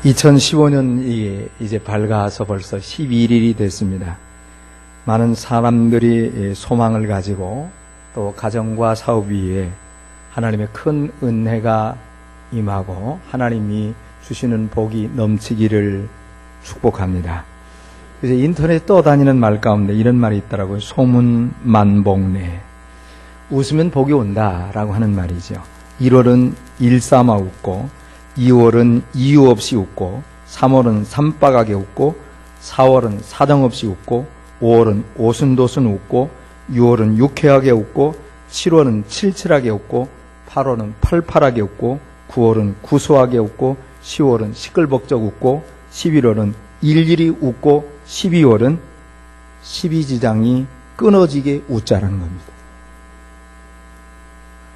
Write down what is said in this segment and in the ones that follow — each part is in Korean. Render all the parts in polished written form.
2015년이 이제 밝아서 벌써 11일이 됐습니다. 많은 사람들이 소망을 가지고 또 가정과 사업 위에 하나님의 큰 은혜가 임하고 하나님이 주시는 복이 넘치기를 축복합니다. 이제 인터넷 떠다니는 말 가운데 이런 말이 있더라고요. 소문만복내. 웃으면 복이 온다라고 하는 말이죠. 1월은 일삼아 웃고, 2월은 이유 없이 웃고, 3월은 삼바가게 웃고, 4월은 사정없이 웃고, 5월은 오순도순 웃고, 6월은 유쾌하게 웃고, 7월은 칠칠하게 웃고, 8월은 팔팔하게 웃고, 9월은 구수하게 웃고, 10월은 시끌벅적 웃고, 11월은 일일이 웃고, 12월은 12지장이 끊어지게 웃자는 겁니다.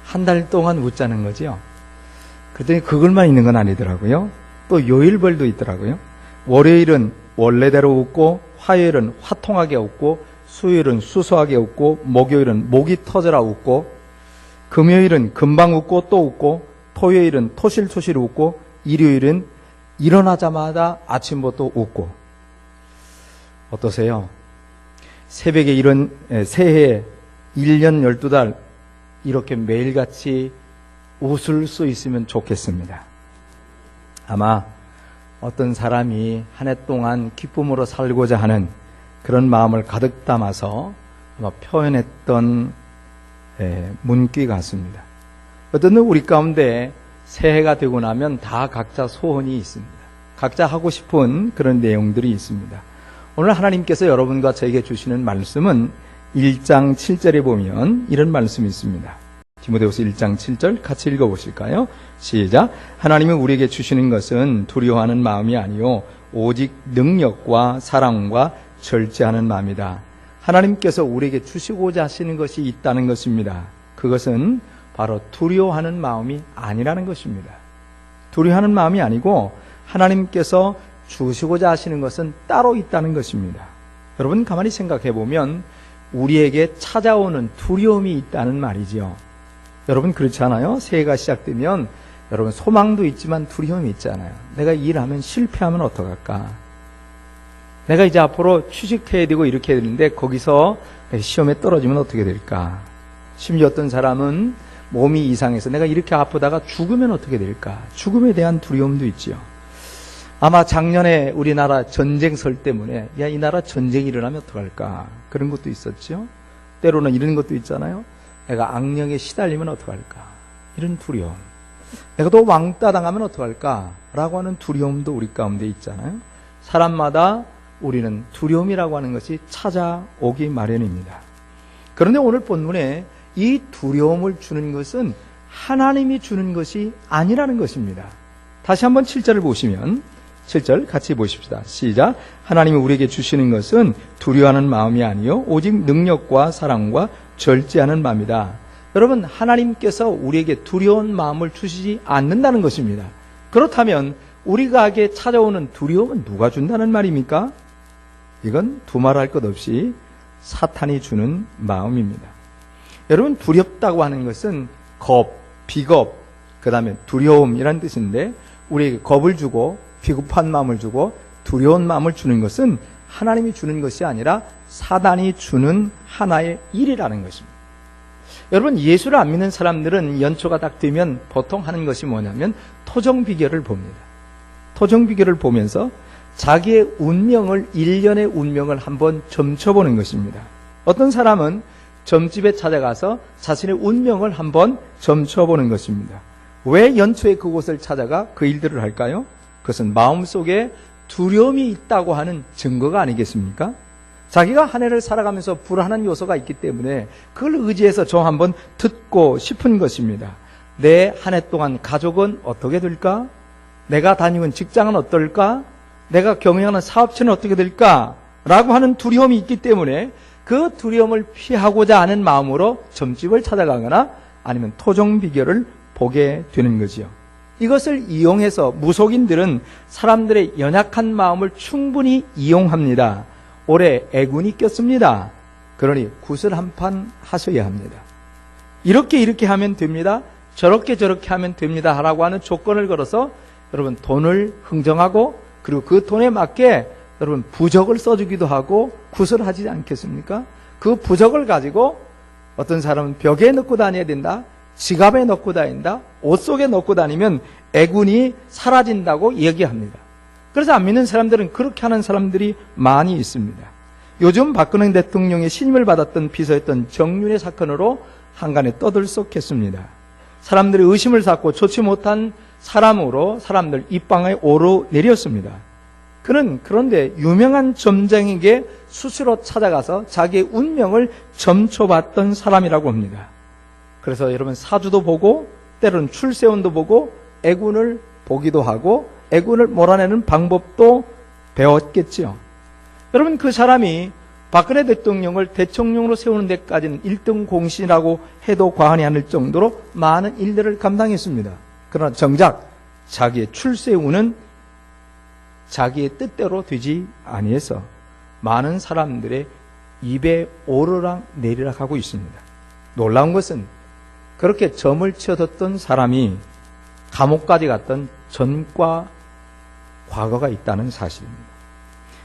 한 달 동안 웃자는 거죠. 그랬더니 그걸만 있는 건 아니더라고요. 또 요일별도 있더라고요. 월요일은 원래대로 웃고, 화요일은 화통하게 웃고, 수요일은 수수하게 웃고, 목요일은 목이 터져라 웃고, 금요일은 금방 웃고 또 웃고, 토요일은 토실토실 웃고, 일요일은 일어나자마자 아침부터 웃고. 어떠세요? 새벽에 이런 새해 1년 12달 이렇게 매일같이 웃을 수 있으면 좋겠습니다. 아마 어떤 사람이 한 해 동안 기쁨으로 살고자 하는 그런 마음을 가득 담아서 아마 표현했던 문귀 같습니다. 어떤 우리 가운데 새해가 되고 나면 다 각자 소원이 있습니다. 각자 하고 싶은 그런 내용들이 있습니다. 오늘 하나님께서 여러분과 저에게 주시는 말씀은 1장 7절에 보면 이런 말씀이 있습니다. 디모데후서 1장 7절 같이 읽어보실까요? 시작. 하나님이 우리에게 주시는 것은 두려워하는 마음이 아니요 오직 능력과 사랑과 절제하는 마음이다. 하나님께서 우리에게 주시고자 하시는 것이 있다는 것입니다. 그것은 바로 두려워하는 마음이 아니라는 것입니다. 두려워하는 마음이 아니고 하나님께서 주시고자 하시는 것은 따로 있다는 것입니다. 여러분 가만히 생각해 보면 우리에게 찾아오는 두려움이 있다는 말이죠. 여러분 그렇지 않아요? 새해가 시작되면 여러분 소망도 있지만 두려움이 있잖아요. 내가 일하면 실패하면 어떡할까? 내가 이제 앞으로 취직해야 되고 이렇게 해야 되는데 거기서 시험에 떨어지면 어떻게 될까? 심지어 어떤 사람은 몸이 이상해서 내가 이렇게 아프다가 죽으면 어떻게 될까? 죽음에 대한 두려움도 있지요. 아마 작년에 우리나라 전쟁설 때문에 야, 이 나라 전쟁이 일어나면 어떡할까? 그런 것도 있었죠. 때로는 이런 것도 있잖아요. 내가 악령에 시달리면 어떡할까? 이런 두려움. 내가 또 왕따 당하면 어떡할까? 라고 하는 두려움도 우리 가운데 있잖아요. 사람마다 우리는 두려움이라고 하는 것이 찾아오기 마련입니다. 그런데 오늘 본문에 이 두려움을 주는 것은 하나님이 주는 것이 아니라는 것입니다. 다시 한번 7절을 보시면 7절 같이 보십시다. 시작. 하나님이 우리에게 주시는 것은 두려워하는 마음이 아니요 오직 능력과 사랑과 절제하는 마음이다. 여러분 하나님께서 우리에게 두려운 마음을 주시지 않는다는 것입니다. 그렇다면 우리가에게 찾아오는 두려움은 누가 준다는 말입니까? 이건 두말할 것 없이 사탄이 주는 마음입니다. 여러분 두렵다고 하는 것은 겁, 비겁, 그 다음에 두려움이라는 뜻인데 우리에게 겁을 주고 비급한 마음을 주고 두려운 마음을 주는 것은 하나님이 주는 것이 아니라 사단이 주는 하나의 일이라는 것입니다. 여러분 예수를 안 믿는 사람들은 연초가 딱 되면 보통 하는 것이 뭐냐면 토정비결을 봅니다. 토정비결을 보면서 자기의 운명을 1년의 운명을 한번 점쳐보는 것입니다. 어떤 사람은 점집에 찾아가서 자신의 운명을 한번 점쳐보는 것입니다. 왜 연초에 그곳을 찾아가 그 일들을 할까요? 그것은 마음속에 두려움이 있다고 하는 증거가 아니겠습니까? 자기가 한 해를 살아가면서 불안한 요소가 있기 때문에 그걸 의지해서 저 한번 듣고 싶은 것입니다. 내 한 해 동안 가족은 어떻게 될까? 내가 다니는 직장은 어떨까? 내가 경영하는 사업체는 어떻게 될까? 라고 하는 두려움이 있기 때문에 그 두려움을 피하고자 하는 마음으로 점집을 찾아가거나 아니면 토종비결을 보게 되는 거지요. 이것을 이용해서 무속인들은 사람들의 연약한 마음을 충분히 이용합니다. 올해 애군이 꼈습니다. 그러니 구슬 한 판 하셔야 합니다. 이렇게 하면 됩니다. 저렇게 하면 됩니다. 라고 하는 조건을 걸어서 여러분 돈을 흥정하고 그리고 그 돈에 맞게 여러분 부적을 써주기도 하고 구슬하지 않겠습니까? 그 부적을 가지고 어떤 사람은 벽에 넣고 다녀야 된다, 지갑에 넣고 다닌다, 옷 속에 넣고 다니면 애군이 사라진다고 얘기합니다. 그래서 안 믿는 사람들은 그렇게 하는 사람들이 많이 있습니다. 요즘 박근혜 대통령의 신임을 받았던 비서였던 정윤의 사건으로 한간에 떠들썩했습니다. 사람들이 의심을 샀고 좋지 못한 사람으로 사람들 입방에 오르내렸습니다. 그는 그런데 유명한 점쟁이에게 수시로 찾아가서 자기의 운명을 점쳐봤던 사람이라고 합니다. 그래서 여러분 사주도 보고 때로는 출세운도 보고 애군을 보기도 하고 애군을 몰아내는 방법도 배웠겠죠. 여러분 그 사람이 박근혜 대통령을 대통령으로 세우는 데까지는 1등 공신이라고 해도 과언이 아닐 정도로 많은 일들을 감당했습니다. 그러나 정작 자기의 출세운은 자기의 뜻대로 되지 아니해서 많은 사람들의 입에 오르락 내리락 하고 있습니다. 놀라운 것은 그렇게 점을 치어뒀던 사람이 감옥까지 갔던 전과 과거가 있다는 사실입니다.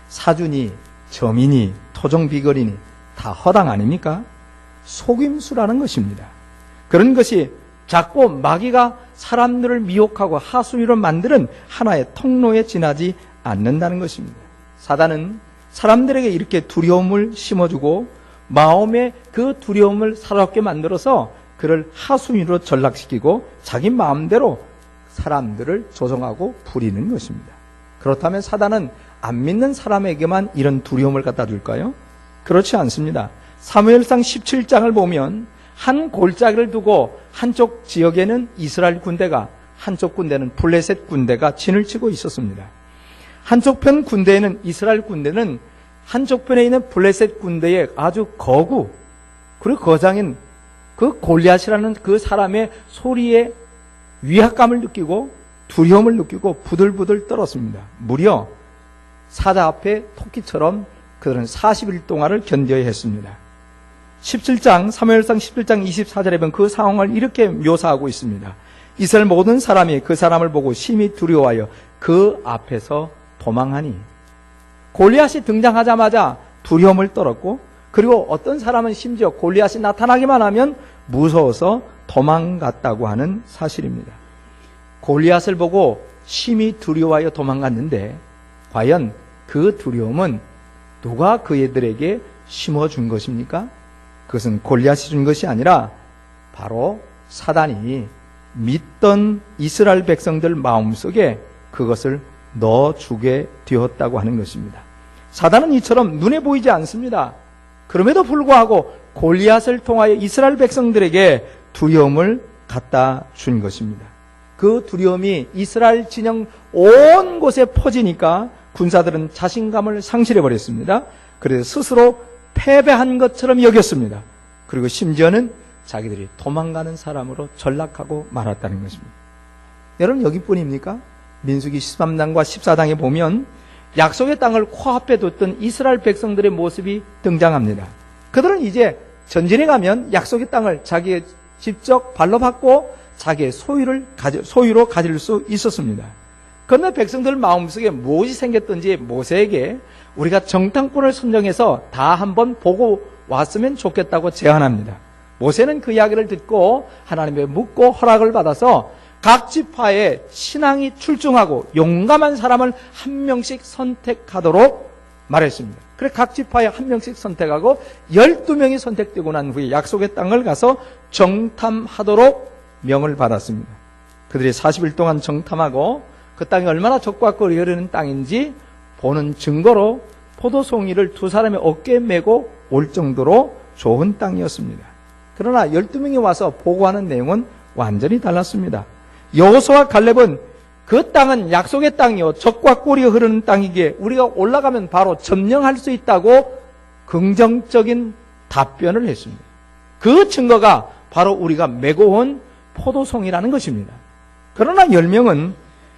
사주니 점이니 토종비거리니 다 허당 아닙니까? 속임수라는 것입니다. 그런 것이 자꾸 마귀가 사람들을 미혹하고 하수위로 만드는 하나의 통로에 지나지 않는다는 것입니다. 사단은 사람들에게 이렇게 두려움을 심어주고 마음에 그 두려움을 사롭게 만들어서 그를 하수위로 전락시키고 자기 마음대로 사람들을 조종하고 부리는 것입니다. 그렇다면 사단은 안 믿는 사람에게만 이런 두려움을 갖다 줄까요? 그렇지 않습니다. 사무엘상 17장을 보면 한 골짜기를 두고 한쪽 지역에는 이스라엘 군대가, 한쪽 군대는 블레셋 군대가 진을 치고 있었습니다. 한쪽 편 군대에는 이스라엘 군대는 한쪽 편에 있는 블레셋 군대의 아주 거구 그리고 거장인 그 골리앗이라는 그 사람의 소리에 위압감을 느끼고 두려움을 느끼고 부들부들 떨었습니다. 무려 사자 앞에 토끼처럼 그들은 40일 동안을 견뎌야 했습니다. 17장 사무엘상 17장 24절에 보면 그 상황을 이렇게 묘사하고 있습니다. 이스라엘 모든 사람이 그 사람을 보고 심히 두려워하여 그 앞에서 도망하니, 골리앗이 등장하자마자 두려움을 떨었고, 그리고 어떤 사람은 심지어 골리앗이 나타나기만 하면 무서워서 도망갔다고 하는 사실입니다. 골리앗을 보고 심히 두려워하여 도망갔는데 과연 그 두려움은 누가 그애들에게 심어준 것입니까? 그것은 골리앗이 준 것이 아니라 바로 사단이 믿던 이스라엘 백성들 마음속에 그것을 넣어주게 되었다고 하는 것입니다. 사단은 이처럼 눈에 보이지 않습니다. 그럼에도 불구하고 골리앗을 통하여 이스라엘 백성들에게 두려움을 갖다 준 것입니다. 그 두려움이 이스라엘 진영 온 곳에 퍼지니까 군사들은 자신감을 상실해버렸습니다. 그래서 스스로 패배한 것처럼 여겼습니다. 그리고 심지어는 자기들이 도망가는 사람으로 전락하고 말았다는 것입니다. 여러분 여기뿐입니까? 민수기 13장과 14장에 보면 약속의 땅을 코앞에 뒀던 이스라엘 백성들의 모습이 등장합니다. 그들은 이제 전진에 가면 약속의 땅을 자기의 직접 발로 밟고 자기의 소유로 가질 수 있었습니다. 그런데 백성들 마음속에 무엇이 생겼던지 모세에게 우리가 정탐꾼을 선정해서 다 한번 보고 왔으면 좋겠다고 제안합니다. 모세는 그 이야기를 듣고 하나님의 묻고 허락을 받아서 각 지파에 신앙이 출중하고 용감한 사람을 한 명씩 선택하도록 말했습니다. 그래 각 지파에 한 명씩 선택하고 12명이 선택되고 난 후에 약속의 땅을 가서 정탐하도록 명을 받았습니다. 그들이 40일 동안 정탐하고 그 땅이 얼마나 적과 꿀이 흐르는 땅인지 보는 증거로 포도송이를 두 사람의 어깨에 메고 올 정도로 좋은 땅이었습니다. 그러나 12명이 와서 보고하는 내용은 완전히 달랐습니다. 여호수아와 갈렙은 그 땅은 약속의 땅이요 적과 꿀이 흐르는 땅이기에 우리가 올라가면 바로 점령할 수 있다고 긍정적인 답변을 했습니다. 그 증거가 바로 우리가 메고 온 포도송이라는 것입니다. 그러나 10명은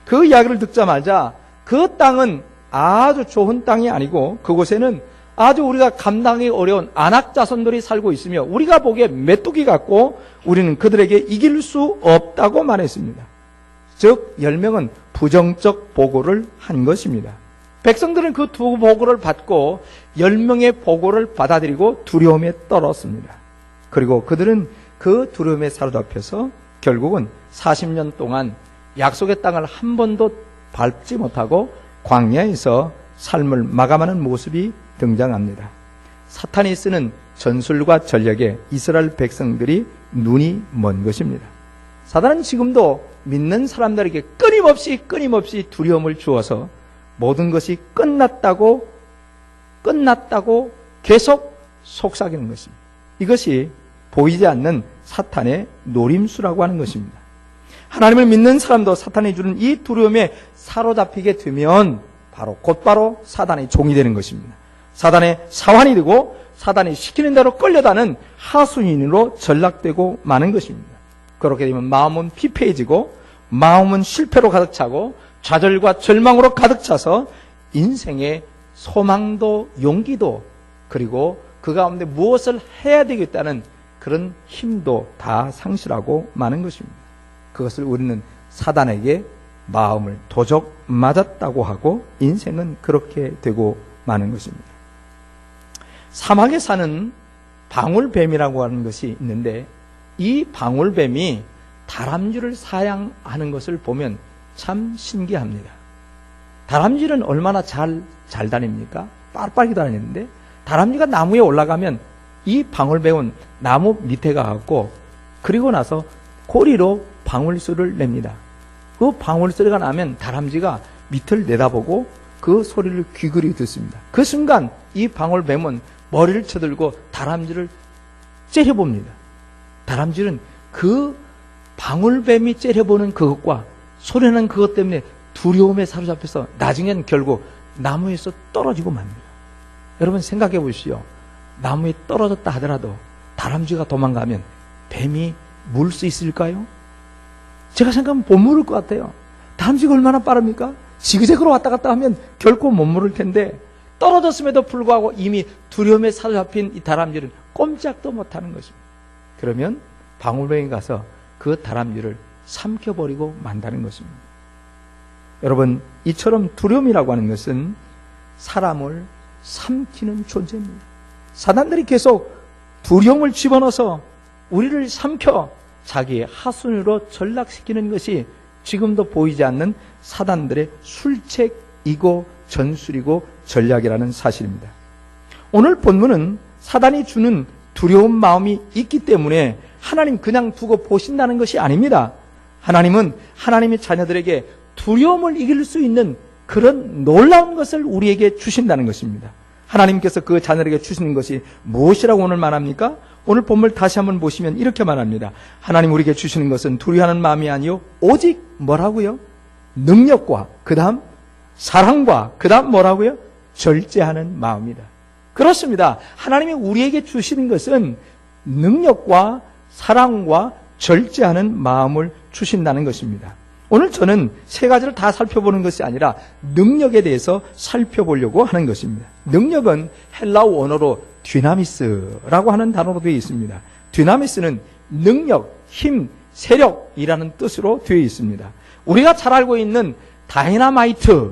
그 이야기를 듣자마자 그 땅은 아주 좋은 땅이 아니고 그곳에는 아주 우리가 감당하기 어려운 안악 자손들이 살고 있으며 우리가 보기에 메뚜기 같고 우리는 그들에게 이길 수 없다고 말했습니다. 즉 10명은 부정적 보고를 한 것입니다. 백성들은 그 두 보고를 받고 10명의 보고를 받아들이고 두려움에 떨었습니다. 그리고 그들은 그 두려움에 사로잡혀서 결국은 40년 동안 약속의 땅을 한 번도 밟지 못하고 광야에서 삶을 마감하는 모습이 등장합니다. 사탄이 쓰는 전술과 전략에 이스라엘 백성들이 눈이 먼 것입니다. 사탄은 지금도 믿는 사람들에게 끊임없이 두려움을 주어서 모든 것이 끝났다고 계속 속삭이는 것입니다. 이것이 보이지 않는 사탄의 노림수라고 하는 것입니다. 하나님을 믿는 사람도 사탄이 주는 이 두려움에 사로잡히게 되면 곧바로 사단의 종이 되는 것입니다. 사단의 사환이 되고 사단이 시키는 대로 끌려다는 하수인으로 전락되고 마는 것입니다. 그렇게 되면 마음은 피폐해지고 마음은 실패로 가득 차고 좌절과 절망으로 가득 차서 인생의 소망도 용기도 그리고 그 가운데 무엇을 해야 되겠다는 그런 힘도 다 상실하고 마는 것입니다. 그것을 우리는 사단에게 마음을 도적 맞았다고 하고 인생은 그렇게 되고 마는 것입니다. 사막에 사는 방울뱀이라고 하는 것이 있는데 이 방울뱀이 다람쥐를 사냥하는 것을 보면 참 신기합니다. 다람쥐는 얼마나 잘 다닙니까? 빠르게 다니는데 다람쥐가 나무에 올라가면 이 방울뱀은 나무 밑에 가갖고 그리고 나서 고리로 방울소리를 냅니다. 그 방울소리가 나면 다람쥐가 밑을 내다보고 그 소리를 귀걸이 듣습니다. 그 순간 이 방울뱀은 머리를 쳐들고 다람쥐를 째려봅니다. 다람쥐는 그 방울뱀이 째려보는 그것과 소리나는 그것 때문에 두려움에 사로잡혀서 나중엔 결국 나무에서 떨어지고 맙니다. 여러분 생각해 보십시오. 나무에 떨어졌다 하더라도 다람쥐가 도망가면 뱀이 물 수 있을까요? 제가 생각하면 못 물을 것 같아요. 다람쥐가 얼마나 빠릅니까? 지그재그로 왔다 갔다 하면 결코 못 물을 텐데 떨어졌음에도 불구하고 이미 두려움에 사로잡힌 이 다람쥐는 꼼짝도 못하는 것입니다. 그러면 방울뱀이 가서 그 다람쥐를 삼켜버리고 만다는 것입니다. 여러분 이처럼 두려움이라고 하는 것은 사람을 삼키는 존재입니다. 사단들이 계속 두려움을 집어넣어서 우리를 삼켜 자기의 하순위로 전락시키는 것이 지금도 보이지 않는 사단들의 술책이고 전술이고 전략이라는 사실입니다. 오늘 본문은 사단이 주는 두려운 마음이 있기 때문에 하나님 그냥 두고 보신다는 것이 아닙니다. 하나님은 하나님의 자녀들에게 두려움을 이길 수 있는 그런 놀라운 것을 우리에게 주신다는 것입니다. 하나님께서 그 자녀에게 주시는 것이 무엇이라고 오늘 말합니까? 오늘 본문을 다시 한번 보시면 이렇게 말합니다. 하나님 우리에게 주시는 것은 두려워하는 마음이 아니요 오직 뭐라고요? 능력과 그 다음 사랑과 그 다음 뭐라고요? 절제하는 마음이다. 그렇습니다. 하나님이 우리에게 주시는 것은 능력과 사랑과 절제하는 마음을 주신다는 것입니다. 오늘 저는 세 가지를 다 살펴보는 것이 아니라 능력에 대해서 살펴보려고 하는 것입니다. 능력은 헬라어 원어로 디나미스라고 하는 단어로 되어 있습니다. 디나미스는 능력, 힘, 세력이라는 뜻으로 되어 있습니다. 우리가 잘 알고 있는 다이나마이트,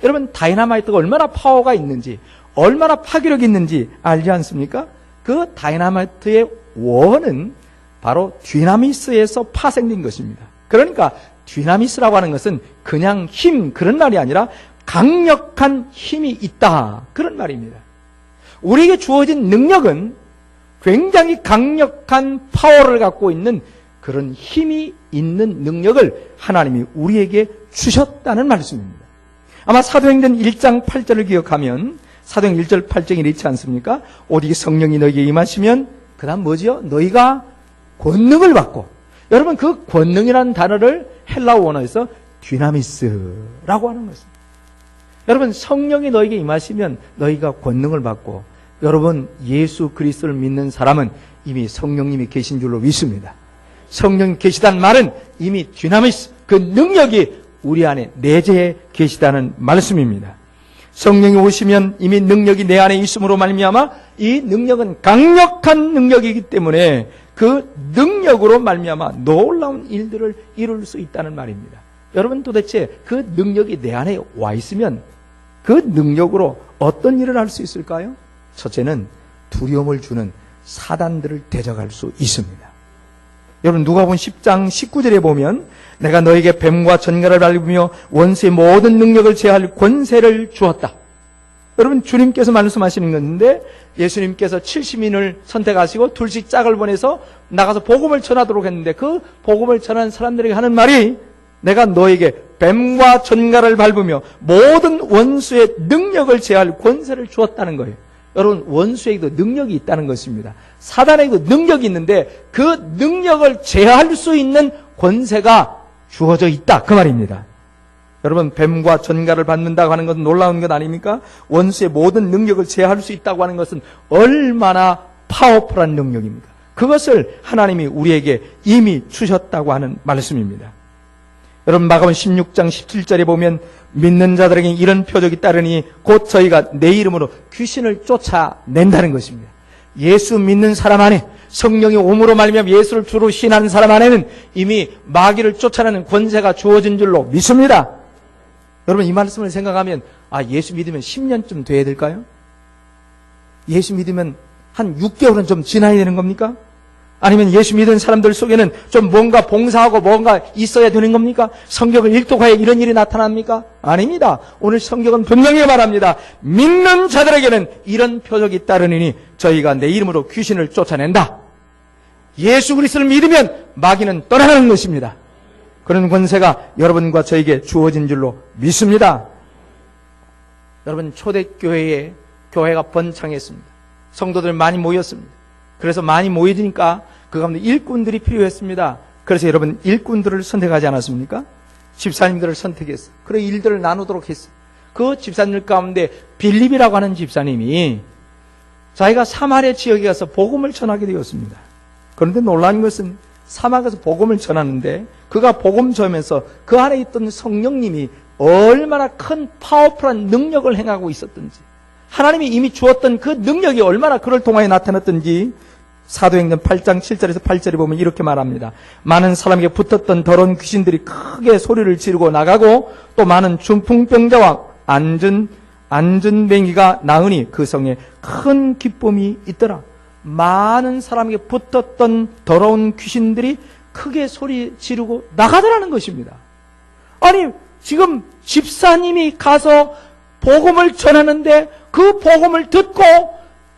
여러분 다이나마이트가 얼마나 파워가 있는지 얼마나 파괴력이 있는지 알지 않습니까? 그 다이나마이트의 원은 바로 디나미스에서 파생된 것입니다. 그러니까 디나미스라고 하는 것은 그냥 힘 그런 말이 아니라 강력한 힘이 있다 그런 말입니다. 우리에게 주어진 능력은 굉장히 강력한 파워를 갖고 있는 그런 힘이 있는 능력을 하나님이 우리에게 주셨다는 말씀입니다. 아마 사도행전 1장 8절을 기억하면 사도행 1절 8절이 있지 않습니까? 오직 성령이 너희에게 임하시면 그 다음 뭐지요? 너희가 권능을 받고, 여러분 그 권능이라는 단어를 헬라어 원어에서 디나미스라고 하는 것입니다. 여러분 성령이 너희에게 임하시면 너희가 권능을 받고, 여러분 예수 그리스도를 믿는 사람은 이미 성령님이 계신 줄로 믿습니다. 성령이 계시다는 말은 이미 디나미스, 그 능력이 우리 안에 내재해 계시다는 말씀입니다. 성령이 오시면 이미 능력이 내 안에 있음으로 말미암아 이 능력은 강력한 능력이기 때문에 그 능력으로 말미암아 놀라운 일들을 이룰 수 있다는 말입니다. 여러분 도대체 그 능력이 내 안에 와 있으면 그 능력으로 어떤 일을 할 수 있을까요? 첫째는 두려움을 주는 사단들을 대적할 수 있습니다. 여러분 누가복음 10장 19절에 보면 내가 너에게 뱀과 전갈을 밟으며 원수의 모든 능력을 제할 권세를 주었다. 여러분 주님께서 말씀하시는 건데 예수님께서 70인을 선택하시고 둘씩 짝을 보내서 나가서 복음을 전하도록 했는데 그 복음을 전하는 사람들에게 하는 말이 내가 너에게 뱀과 전갈을 밟으며 모든 원수의 능력을 제할 권세를 주었다는 거예요. 여러분 원수에게도 능력이 있다는 것입니다. 사단에게도 능력이 있는데 그 능력을 제할 수 있는 권세가 주어져 있다 그 말입니다. 여러분 뱀과 전갈을 받는다고 하는 것은 놀라운 것 아닙니까? 원수의 모든 능력을 제할 수 있다고 하는 것은 얼마나 파워풀한 능력입니까? 그것을 하나님이 우리에게 이미 주셨다고 하는 말씀입니다. 여러분 마가복음 16장 17절에 보면 믿는 자들에게 이런 표적이 따르니 곧 저희가 내 이름으로 귀신을 쫓아낸다는 것입니다. 예수 믿는 사람 안에 성령이 오므로 말미암아 예수를 주로 신하는 사람 안에는 이미 마귀를 쫓아내는 권세가 주어진 줄로 믿습니다. 여러분 이 말씀을 생각하면 예수 믿으면 10년쯤 돼야 될까요? 예수 믿으면 한 6개월은 좀 지나야 되는 겁니까? 아니면 예수 믿은 사람들 속에는 좀 뭔가 봉사하고 뭔가 있어야 되는 겁니까? 성경을 읽독하여 이런 일이 나타납니까? 아닙니다. 오늘 성경은 분명히 말합니다. 믿는 자들에게는 이런 표적이 따르니 저희가 내 이름으로 귀신을 쫓아낸다. 예수 그리스도를 믿으면 마귀는 떠나가는 것입니다. 그런 권세가 여러분과 저에게 주어진 줄로 믿습니다. 여러분 초대교회에 교회가 번창했습니다. 성도들 많이 모였습니다. 그래서 많이 모여지니까 그 가운데 일꾼들이 필요했습니다. 그래서 여러분 일꾼들을 선택하지 않았습니까? 집사님들을 선택했어요. 그래 일들을 나누도록 했어요. 그 집사님들 가운데 빌립이라고 하는 집사님이 자기가 사마리아 지역에 가서 복음을 전하게 되었습니다. 그런데 놀라운 것은 사막에서 복음을 전하는데 그가 복음 전하면서 그 안에 있던 성령님이 얼마나 큰 파워풀한 능력을 행하고 있었던지 하나님이 이미 주었던 그 능력이 얼마나 그를 통하여 나타났던지 사도행전 8장 7절에서 8절에 보면 이렇게 말합니다. 많은 사람에게 붙었던 더러운 귀신들이 크게 소리를 지르고 나가고 또 많은 중풍병자와 안전뱅이가 나으니 그 성에 큰 기쁨이 있더라. 많은 사람에게 붙었던 더러운 귀신들이 크게 소리 지르고 나가더라는 것입니다. 아니 지금 집사님이 가서 복음을 전하는데 그 복음을 듣고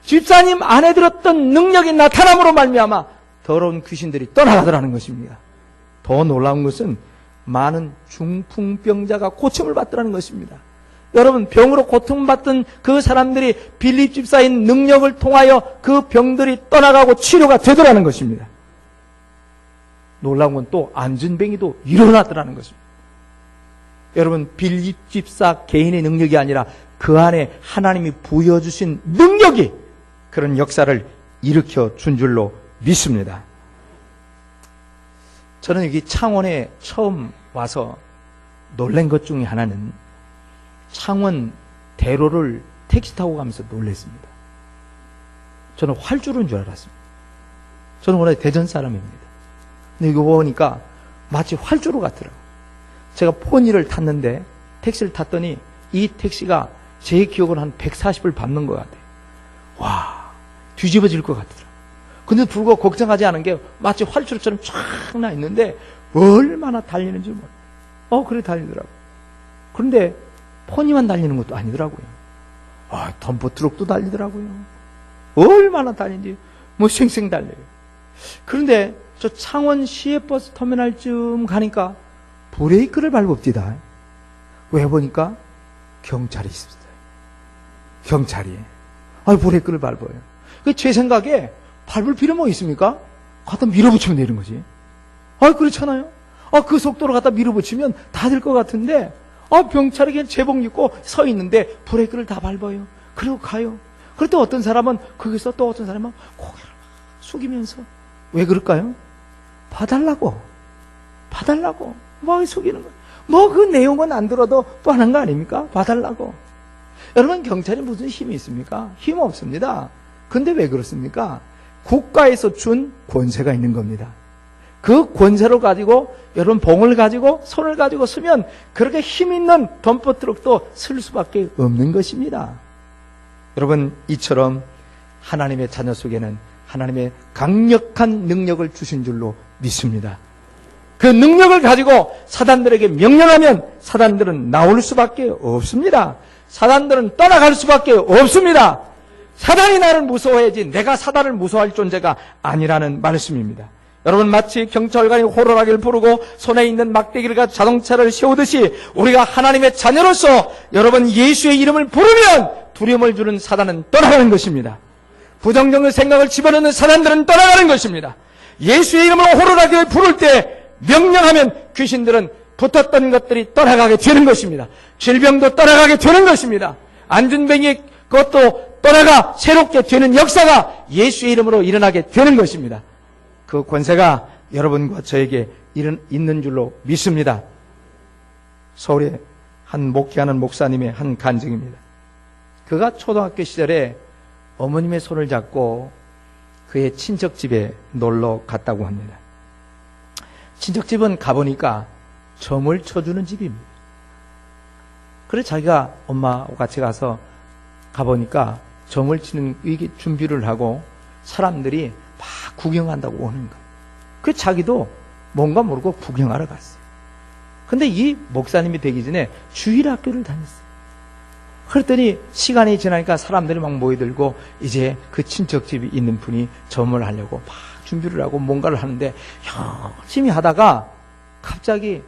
집사님 안에 들었던 능력이 나타남으로 말미암아 더러운 귀신들이 떠나가더라는 것입니다. 더 놀라운 것은 많은 중풍병자가 고침을 받더라는 것입니다. 여러분 병으로 고통받던 그 사람들이 빌립 집사의 능력을 통하여 그 병들이 떠나가고 치료가 되더라는 것입니다. 놀라운 건 또 안전뱅이도 일어나더라는 것입니다. 여러분 빌립 집사 개인의 능력이 아니라 그 안에 하나님이 부여주신 능력이 그런 역사를 일으켜 준 줄로 믿습니다. 저는 여기 창원에 처음 와서 놀란 것 중에 하나는 창원 대로를 택시 타고 가면서 놀랐습니다. 저는 활주로인 줄 알았습니다. 저는 원래 대전 사람입니다. 근데 이거 보니까 마치 활주로 같더라고요. 제가 포니를 탔는데 택시를 탔더니 이 택시가 제 기억으로 한 140을 밟는 것 같아요. 와, 뒤집어질 것 같더라고요. 근데 불구하고 걱정하지 않은 게 마치 활주로처럼 쫙 나 있는데 얼마나 달리는지 몰라요. 그래 달리더라고요. 그런데 포니만 달리는 것도 아니더라고요. 덤프 트럭도 달리더라고요. 얼마나 달리는지 뭐 쌩쌩 달려요. 그런데 저 창원 시외버스 터미널쯤 가니까 브레이크를 밟읍디다. 왜 보니까 경찰이 있습니다. 경찰이. 브레이크를 밟아요. 제 생각에 밟을 필요 뭐 있습니까? 갖다 밀어붙이면 되는 거지. 그렇잖아요. 그 속도로 갖다 밀어붙이면 다 될 것 같은데, 경찰에게 제복 입고 서 있는데 브레이크를 다 밟아요. 그리고 가요. 그럴 때 어떤 사람은 거기서 또 어떤 사람은 고개를 숙이면서 왜 그럴까요? 봐달라고. 뭐 속이는 거. 뭐 그 내용은 안 들어도 뻔한 거 아닙니까? 봐달라고. 여러분 경찰이 무슨 힘이 있습니까? 힘 없습니다. 근데 왜 그렇습니까? 국가에서 준 권세가 있는 겁니다. 그 권세를 가지고 여러분 봉을 가지고 손을 가지고 쓰면 그렇게 힘 있는 덤퍼트럭도 쓸 수밖에 없는 것입니다. 여러분, 이처럼 하나님의 자녀 속에는 하나님의 강력한 능력을 주신 줄로 믿습니다. 그 능력을 가지고 사단들에게 명령하면 사단들은 나올 수밖에 없습니다. 사단들은 떠나갈 수밖에 없습니다. 사단이 나를 무서워해야지 내가 사단을 무서워할 존재가 아니라는 말씀입니다. 여러분, 마치 경찰관이 호루라기를 부르고 손에 있는 막대기를 가지고 자동차를 세우듯이 우리가 하나님의 자녀로서 여러분 예수의 이름을 부르면 두려움을 주는 사단은 떠나가는 것입니다. 부정적인 생각을 집어넣는 사단들은 떠나가는 것입니다. 예수의 이름으로 호루라기를 부를 때 명령하면 귀신들은 붙었던 것들이 떠나가게 되는 것입니다. 질병도 떠나가게 되는 것입니다. 안전병이 그것도 떠나가 새롭게 되는 역사가 예수의 이름으로 일어나게 되는 것입니다. 그 권세가 여러분과 저에게 있는 줄로 믿습니다. 서울에 한 목회하는 목사님의 한 간증입니다. 그가 초등학교 시절에 어머님의 손을 잡고 그의 친척집에 놀러 갔다고 합니다. 친척집은 가보니까 점을 쳐주는 집입니다. 그래서 자기가 엄마와 같이 가보니까 점을 치는 준비를 하고 사람들이 막 구경한다고 오는 거예요. 그래서 자기도 뭔가 모르고 구경하러 갔어요. 근데 이 목사님이 되기 전에 주일학교를 다녔어요. 그랬더니 시간이 지나니까 사람들이 막 모여들고 이제 그 친척집이 있는 분이 점을 하려고 막 준비를 하고 뭔가를 하는데 열심히 하다가 갑자기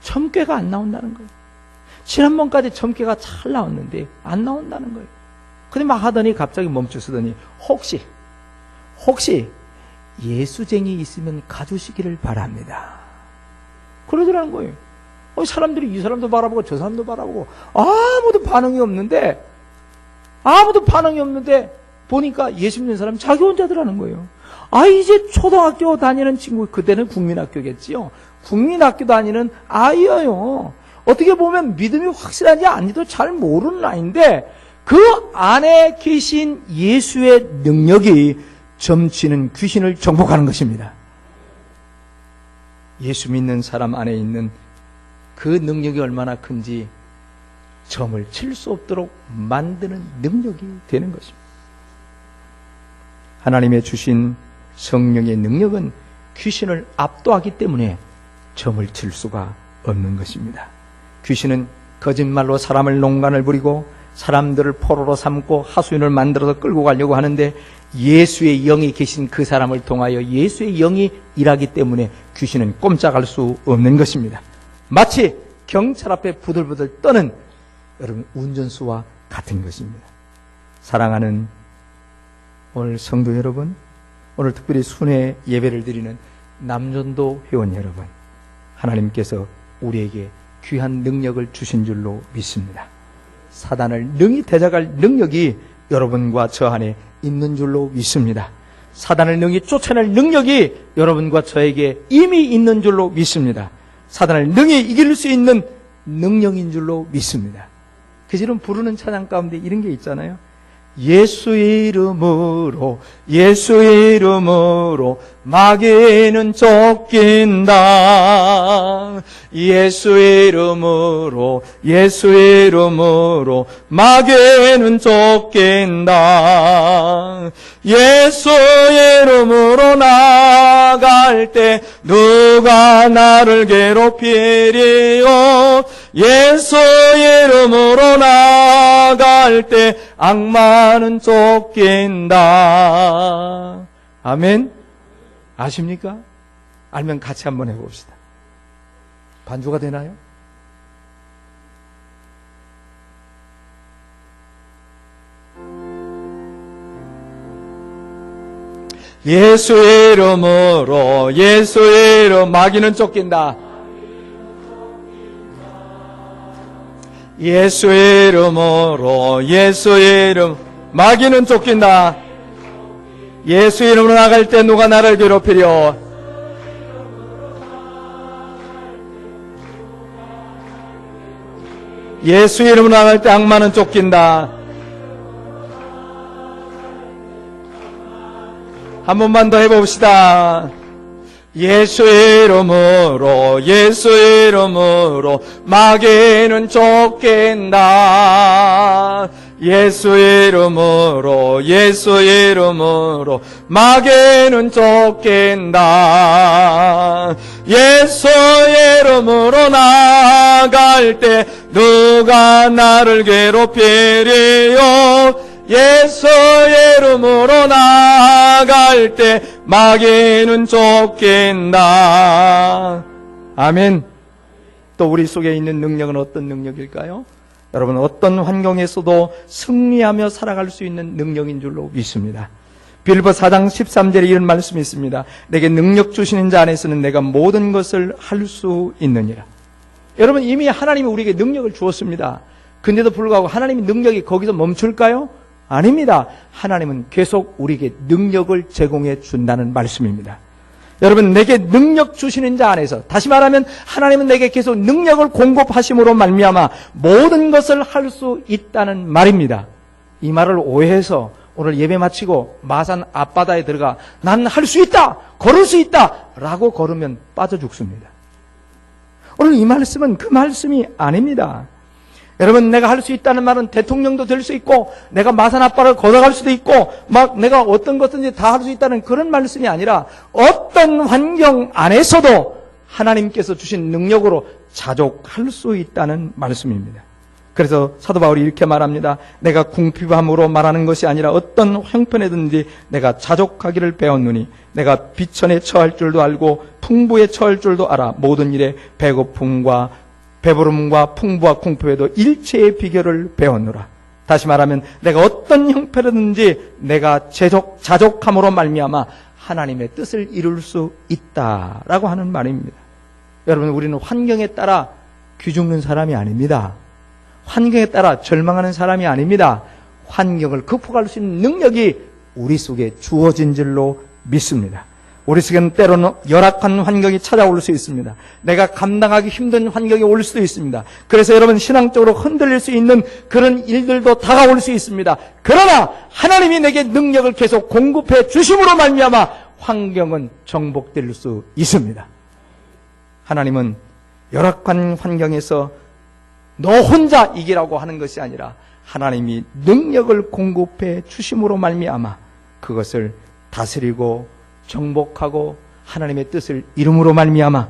점괘가 안 나온다는 거예요. 지난번까지 점괘가 잘 나왔는데 안 나온다는 거예요. 근데 막 하더니 갑자기 멈추서더니 혹시 예수쟁이 있으면 가주시기를 바랍니다. 그러더라는 거예요. 사람들이 이 사람도 바라보고 저 사람도 바라보고 아무도 반응이 없는데 보니까 예수 믿는 사람이 자기 혼자더라는 거예요. 이제 초등학교 다니는 친구, 그때는 국민학교겠지요. 국민학교 다니는 아이예요. 어떻게 보면 믿음이 확실한지 아닌지도 잘 모르는 아이인데 그 안에 계신 예수의 능력이 점치는 귀신을 정복하는 것입니다. 예수 믿는 사람 안에 있는 그 능력이 얼마나 큰지 점을 칠 수 없도록 만드는 능력이 되는 것입니다. 하나님의 주신 성령의 능력은 귀신을 압도하기 때문에 점을 칠 수가 없는 것입니다. 귀신은 거짓말로 사람을 농간을 부리고 사람들을 포로로 삼고 하수인을 만들어서 끌고 가려고 하는데 예수의 영이 계신 그 사람을 통하여 예수의 영이 일하기 때문에 귀신은 꼼짝할 수 없는 것입니다. 마치 경찰 앞에 부들부들 떠는 여러분 운전수와 같은 것입니다. 사랑하는 오늘 성도 여러분, 오늘 특별히 순회 예배를 드리는 남전도 회원 여러분, 하나님께서 우리에게 귀한 능력을 주신 줄로 믿습니다. 사단을 능히 대적할 능력이 여러분과 저 안에 있는 줄로 믿습니다. 사단을 능히 쫓아낼 능력이 여러분과 저에게 이미 있는 줄로 믿습니다. 사단을 능히 이길 수 있는 능력인 줄로 믿습니다. 그지는 부르는 찬양 가운데 이런 게 있잖아요. 예수의 이름으로 마귀는 쫓긴다. 예수의 이름으로 마귀는 쫓긴다. 예수의 이름으로 나갈 때 누가 나를 괴롭히리요. 예수의 이름으로 나갈 때 악마는 쫓긴다. 아멘. 아십니까? 알면 같이 한번 해봅시다. 반주가 되나요? 예수의 이름으로 마귀는 쫓긴다. 예수의 이름으로 마귀는 쫓긴다. 예수 이름으로 나갈 때 누가 나를 괴롭히려. 예수 이름으로 나갈 때 악마는 쫓긴다. 한 번만 더 해봅시다. 예수 이름으로 예수 이름으로 마귀는 쫓긴다. 예수 이름으로 예수 이름으로 마귀는 쫓긴다. 예수 이름으로 나갈 때 누가 나를 괴롭히리요. 예수 이름으로 나갈 때 마귀는 쫓긴다. 아멘. 또 우리 속에 있는 능력은 어떤 능력일까요? 여러분, 어떤 환경에서도 승리하며 살아갈 수 있는 능력인 줄로 믿습니다. 빌립보 4장 13절에 이런 말씀이 있습니다. 내게 능력 주시는 자 안에서는 내가 모든 것을 할 수 있느니라. 여러분, 이미 하나님이 우리에게 능력을 주었습니다. 근데도 불구하고 하나님의 능력이 거기서 멈출까요? 아닙니다. 하나님은 계속 우리에게 능력을 제공해 준다는 말씀입니다. 여러분, 내게 능력 주시는 자 안에서, 다시 말하면 하나님은 내게 계속 능력을 공급하심으로 말미암아 모든 것을 할 수 있다는 말입니다. 이 말을 오해해서 오늘 예배 마치고 마산 앞바다에 들어가 난 할 수 있다, 걸을 수 있다 라고 걸으면 빠져 죽습니다. 오늘 이 말씀은 그 말씀이 아닙니다. 여러분, 내가 할 수 있다는 말은 대통령도 될 수 있고, 내가 마산 앞바다를 걸어갈 수도 있고, 막 내가 어떤 것든지 다 할 수 있다는 그런 말씀이 아니라, 어떤 환경 안에서도 하나님께서 주신 능력으로 자족할 수 있다는 말씀입니다. 그래서 사도 바울이 이렇게 말합니다. 내가 궁핍함으로 말하는 것이 아니라 어떤 형편에든지 내가 자족하기를 배웠느니, 내가 비천에 처할 줄도 알고 풍부에 처할 줄도 알아. 모든 일에 배부름과 풍부와 궁핍에도 일체의 비결을 배웠노라. 다시 말하면 내가 어떤 형편이든지 내가 자족함으로 말미암아 하나님의 뜻을 이룰 수 있다라고 하는 말입니다. 여러분, 우리는 환경에 따라 귀죽는 사람이 아닙니다. 환경에 따라 절망하는 사람이 아닙니다. 환경을 극복할 수 있는 능력이 우리 속에 주어진 줄로 믿습니다. 우리 속에는 때로는 열악한 환경이 찾아올 수 있습니다. 내가 감당하기 힘든 환경이 올 수도 있습니다. 그래서 여러분, 신앙적으로 흔들릴 수 있는 그런 일들도 다가올 수 있습니다. 그러나 하나님이 내게 능력을 계속 공급해 주심으로 말미암아 환경은 정복될 수 있습니다. 하나님은 열악한 환경에서 너 혼자 이기라고 하는 것이 아니라 하나님이 능력을 공급해 주심으로 말미암아 그것을 다스리고 정복하고 하나님의 뜻을 이름으로 말미암아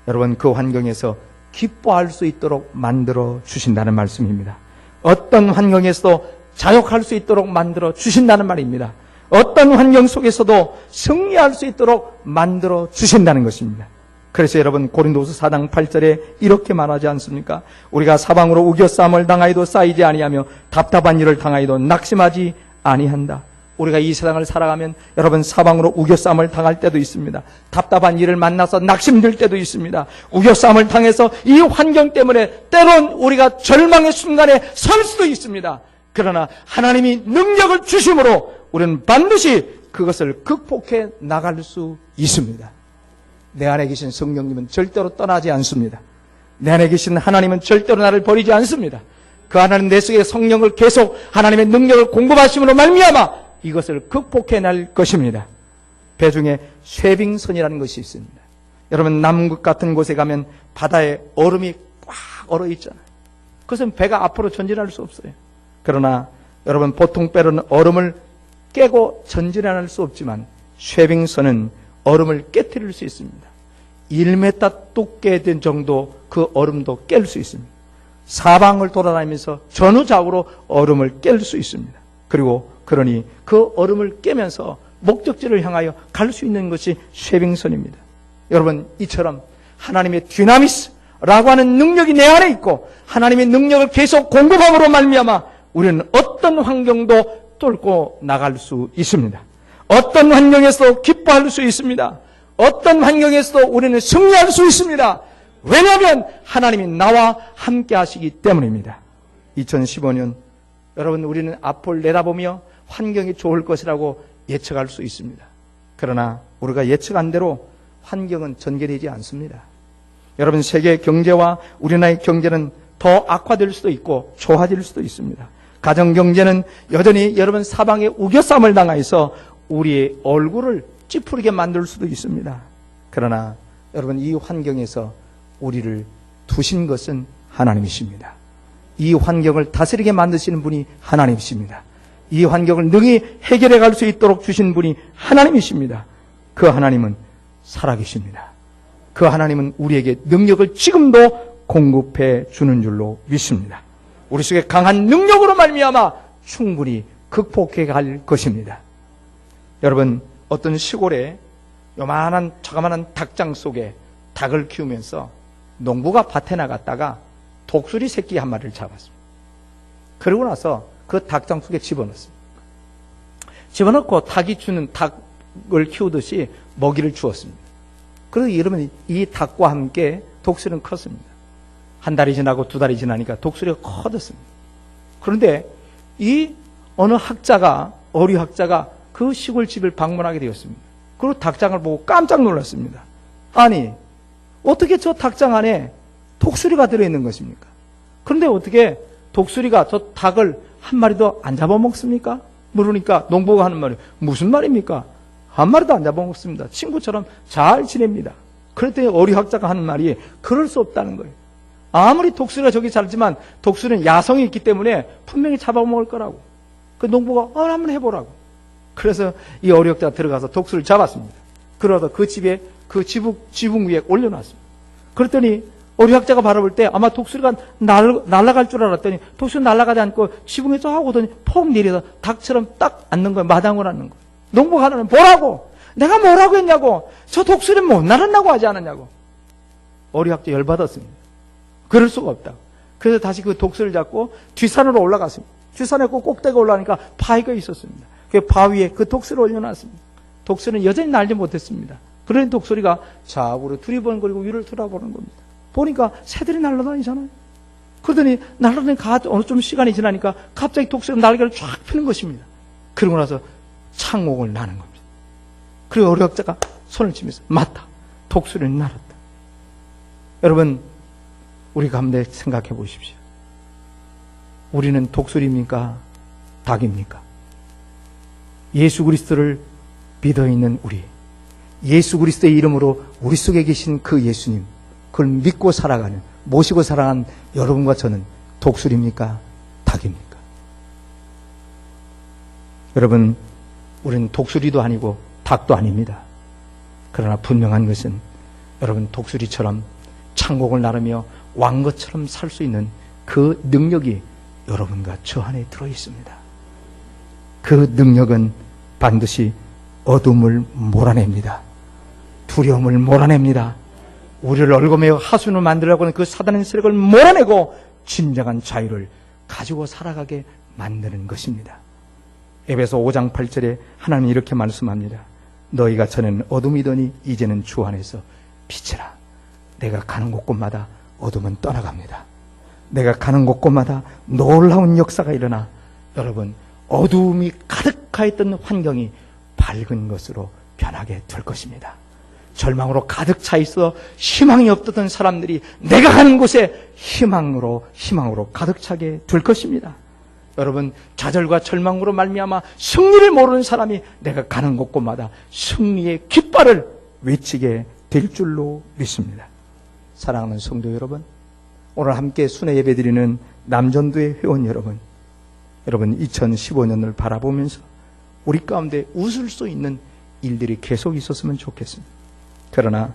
여러분, 그 환경에서 기뻐할 수 있도록 만들어 주신다는 말씀입니다. 어떤 환경에서도 자족할 수 있도록 만들어 주신다는 말입니다. 어떤 환경 속에서도 승리할 수 있도록 만들어 주신다는 것입니다. 그래서 여러분, 고린도서 4장 8절에 이렇게 말하지 않습니까? 우리가 사방으로 우겨싸움을 당하여도 쌓이지 아니하며 답답한 일을 당하여도 낙심하지 아니한다. 우리가 이 세상을 살아가면 여러분, 사방으로 우겨싸움을 당할 때도 있습니다. 답답한 일을 만나서 낙심될 때도 있습니다. 우겨싸움을 당해서 이 환경 때문에 때론 우리가 절망의 순간에 설 수도 있습니다. 그러나 하나님이 능력을 주심으로 우리는 반드시 그것을 극복해 나갈 수 있습니다. 내 안에 계신 성령님은 절대로 떠나지 않습니다. 내 안에 계신 하나님은 절대로 나를 버리지 않습니다. 그 하나님 내 속에 성령을 계속 하나님의 능력을 공급하심으로 말미암아 이것을 극복해 낼 것입니다. 배 중에 쇠빙선이라는 것이 있습니다. 여러분, 남극 같은 곳에 가면 바다에 얼음이 꽉 얼어 있잖아요. 그것은 배가 앞으로 전진할 수 없어요. 그러나 여러분, 보통 배로는 얼음을 깨고 전진할 수 없지만 쇠빙선은 얼음을 깨뜨릴 수 있습니다. 1m 두께 된 정도 그 얼음도 깰 수 있습니다. 사방을 돌아다니면서 전후좌우로 얼음을 깰 수 있습니다. 그리고 그러니 그 얼음을 깨면서 목적지를 향하여 갈 수 있는 것이 쇠빙선입니다. 여러분, 이처럼 하나님의 디나미스라고 하는 능력이 내 안에 있고 하나님의 능력을 계속 공급함으로 말미암아 우리는 어떤 환경도 뚫고 나갈 수 있습니다. 어떤 환경에서도 기뻐할 수 있습니다. 어떤 환경에서도 우리는 승리할 수 있습니다. 왜냐하면 하나님이 나와 함께 하시기 때문입니다. 2015년 여러분, 우리는 앞을 내다보며 환경이 좋을 것이라고 예측할 수 있습니다. 그러나 우리가 예측한 대로 환경은 전개되지 않습니다. 여러분, 세계 경제와 우리나라의 경제는 더 악화될 수도 있고 좋아질 수도 있습니다. 가정 경제는 여전히 여러분 사방에 우겨싸움을 당해서 우리의 얼굴을 찌푸리게 만들 수도 있습니다. 그러나 여러분, 이 환경에서 우리를 두신 것은 하나님이십니다. 이 환경을 다스리게 만드시는 분이 하나님이십니다. 이 환경을 능히 해결해 갈 수 있도록 주신 분이 하나님이십니다. 그 하나님은 살아계십니다. 그 하나님은 우리에게 능력을 지금도 공급해 주는 줄로 믿습니다. 우리 속에 강한 능력으로 말미암아 충분히 극복해 갈 것입니다. 여러분, 어떤 시골에 요만한 자그마한 닭장 속에 닭을 키우면서 농부가 밭에 나갔다가 독수리 새끼 한 마리를 잡았습니다. 그러고 나서 그 닭장 속에 집어넣습니다. 집어넣고 닭이 주는 닭을 키우듯이 먹이를 주었습니다. 그래서 여러분, 이 닭과 함께 독수리는 컸습니다. 한 달이 지나고 두 달이 지나니까 독수리가 커졌습니다. 그런데 이 어느 학자가, 어류학자가 그 시골 집을 방문하게 되었습니다. 그리고 닭장을 보고 깜짝 놀랐습니다. 아니, 어떻게 저 닭장 안에 독수리가 들어있는 것입니까? 그런데 어떻게 독수리가 저 닭을 한 마리도 안 잡아먹습니까? 물으니까 농부가 하는 말이 무슨 말입니까? 한 마리도 안 잡아먹습니다. 친구처럼 잘 지냅니다. 그랬더니 어류학자가 하는 말이 그럴 수 없다는 거예요. 아무리 독수리가 저기 살지만 독수리는 야성이 있기 때문에 분명히 잡아먹을 거라고. 그 농부가 한번 해보라고. 그래서 이 어류학자가 들어가서 독수리를 잡았습니다. 그러다 그 집에 그 지붕 위에 올려놨습니다. 그랬더니 어류학자가 바라볼 때 아마 독수리가 날아갈 줄 알았더니 독수리 날아가지 않고 지붕에 쫙 오더니 폭 내려서 닭처럼 딱 앉는 거예요. 마당을 앉는 거예요. 농부가 하나는 보라고! 내가 뭐라고 했냐고! 저 독수리는 못 날았다고 하지 않았냐고! 어류학자 열받았습니다. 그럴 수가 없다. 그래서 다시 그 독수리를 잡고 뒷산으로 올라갔습니다. 뒷산에 꼭대기가 올라가니까 바위가 있었습니다. 그 바위에 그 독수리를 올려놨습니다. 독수리는 여전히 날지 못했습니다. 그러니 독수리가 좌우로 두리번거리고 위를 돌아보는 겁니다. 보니까 새들이 날아다니잖아요. 그러더니 날아다니 어느 좀 시간이 지나니까 갑자기 독수리 날개를 쫙 펴는 것입니다. 그러고 나서 창옥을 나는 겁니다. 그리고 어류학자가 손을 치면서 맞다. 독수리는 날았다. 여러분, 우리 가운데 생각해 보십시오. 우리는 독수리입니까? 닭입니까? 예수 그리스도를 믿어 있는 우리, 예수 그리스도의 이름으로 우리 속에 계신 그 예수님, 그걸 믿고 살아가는, 모시고 살아가는 여러분과 저는 독수리입니까? 닭입니까? 여러분, 우리는 독수리도 아니고 닭도 아닙니다. 그러나 분명한 것은 여러분, 독수리처럼 창곡을 나르며 왕것처럼 살 수 있는 그 능력이 여러분과 저 안에 들어있습니다. 그 능력은 반드시 어둠을 몰아냅니다. 두려움을 몰아냅니다. 우리를 얽어매어 하수인을 만들려고 하는 그 사단의 세력을 몰아내고 진정한 자유를 가지고 살아가게 만드는 것입니다. 에베소 5장 8절에 하나님이 이렇게 말씀합니다. 너희가 전에는 어둠이더니 이제는 주 안에서 빛이라. 내가 가는 곳곳마다 어둠은 떠나갑니다. 내가 가는 곳곳마다 놀라운 역사가 일어나 여러분, 어두움이 가득하였던 환경이 밝은 것으로 변하게 될 것입니다. 절망으로 가득 차 있어 희망이 없던 사람들이 내가 가는 곳에 희망으로 가득 차게 될 것입니다. 여러분, 좌절과 절망으로 말미암아 승리를 모르는 사람이 내가 가는 곳곳마다 승리의 깃발을 외치게 될 줄로 믿습니다. 사랑하는 성도 여러분, 오늘 함께 순회 예배드리는 남전도의 회원 여러분, 2015년을 바라보면서 우리 가운데 웃을 수 있는 일들이 계속 있었으면 좋겠습니다. 그러나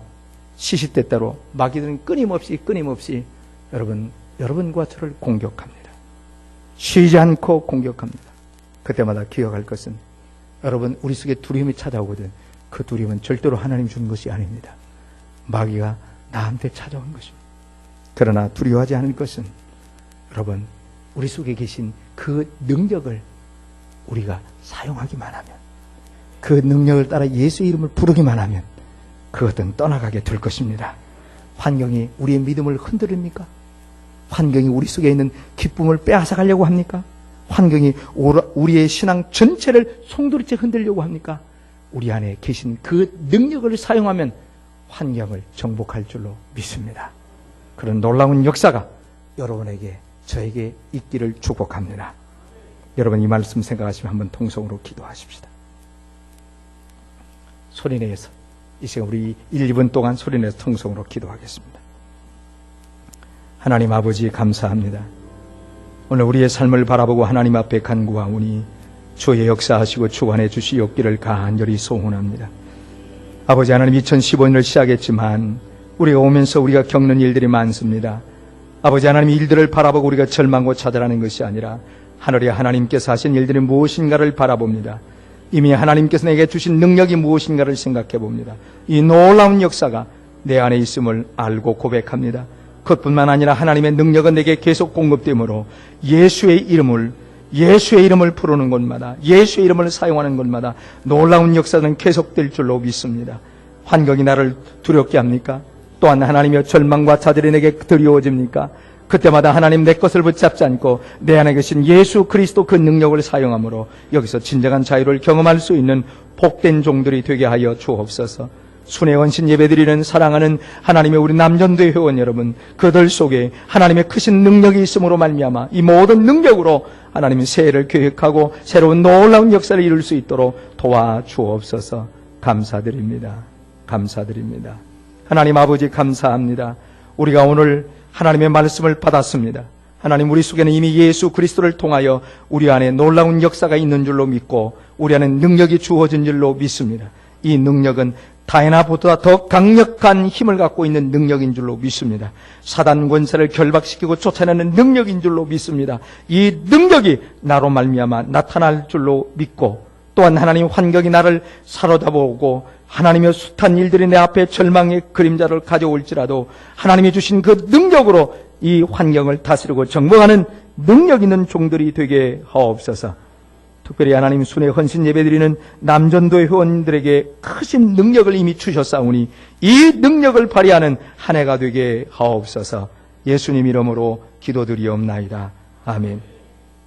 시시때때로 마귀들은 끊임없이 여러분과 저를 공격합니다. 쉬지 않고 공격합니다. 그때마다 기억할 것은 여러분, 우리 속에 두려움이 찾아오거든 그 두려움은 절대로 하나님 주는 것이 아닙니다. 마귀가 나한테 찾아온 것입니다. 그러나 두려워하지 않을 것은 여러분, 우리 속에 계신 그 능력을 우리가 사용하기만 하면, 그 능력을 따라 예수의 이름을 부르기만 하면 그것은 떠나가게 될 것입니다. 환경이 우리의 믿음을 흔들립니까? 환경이 우리 속에 있는 기쁨을 빼앗아가려고 합니까? 환경이 우리의 신앙 전체를 송두리째 흔들려고 합니까? 우리 안에 계신 그 능력을 사용하면 환경을 정복할 줄로 믿습니다. 그런 놀라운 역사가 여러분에게, 저에게 있기를 축복합니다. 여러분, 이 말씀 생각하시면 한번 통성으로 기도하십시다. 소리내서 이 시간 우리 1, 2분 동안 소리내서 통성으로 기도하겠습니다. 하나님 아버지 감사합니다. 오늘 우리의 삶을 바라보고 하나님 앞에 간구하오니 주의 역사하시고 주관해 주시옵기를 간절히 소원합니다. 아버지 하나님, 2015년을 시작했지만 우리가 오면서 우리가 겪는 일들이 많습니다. 아버지 하나님, 일들을 바라보고 우리가 절망고 찾아라는 것이 아니라 하늘에 하나님께서 하신 일들이 무엇인가를 바라봅니다. 이미 하나님께서 내게 주신 능력이 무엇인가를 생각해 봅니다. 이 놀라운 역사가 내 안에 있음을 알고 고백합니다. 그것뿐만 아니라 하나님의 능력은 내게 계속 공급되므로 예수의 이름을 부르는 곳마다, 예수의 이름을 사용하는 곳마다 놀라운 역사는 계속될 줄로 믿습니다. 환경이 나를 두렵게 합니까? 또한 하나님의 절망과 좌절이 내게 드리워집니까? 그때마다 하나님 내 것을 붙잡지 않고 내 안에 계신 예수 그리스도 그 능력을 사용함으로 여기서 진정한 자유를 경험할 수 있는 복된 종들이 되게 하여 주옵소서. 순회 헌신 예배드리는 사랑하는 하나님의 우리 남전도회 회원 여러분, 그들 속에 하나님의 크신 능력이 있음으로 말미암아 이 모든 능력으로 하나님의 새해를 계획하고 새로운 놀라운 역사를 이룰 수 있도록 도와주옵소서. 감사드립니다. 감사드립니다. 하나님 아버지 감사합니다. 우리가 오늘 하나님의 말씀을 받았습니다. 하나님, 우리 속에는 이미 예수 그리스도를 통하여 우리 안에 놀라운 역사가 있는 줄로 믿고 우리 안에 능력이 주어진 줄로 믿습니다. 이 능력은 다이나보다 더 강력한 힘을 갖고 있는 능력인 줄로 믿습니다. 사단 권세를 결박시키고 쫓아내는 능력인 줄로 믿습니다. 이 능력이 나로 말미암아 나타날 줄로 믿고, 또한 하나님 환경이 나를 사로잡아오고 하나님의 숱한 일들이 내 앞에 절망의 그림자를 가져올지라도 하나님이 주신 그 능력으로 이 환경을 다스리고 정복하는 능력 있는 종들이 되게 하옵소서. 특별히 하나님 순회 헌신 예배드리는 남전도의 회원들에게 크신 능력을 이미 주셨사오니 이 능력을 발휘하는 한 해가 되게 하옵소서. 예수님 이름으로 기도드리옵나이다. 아멘.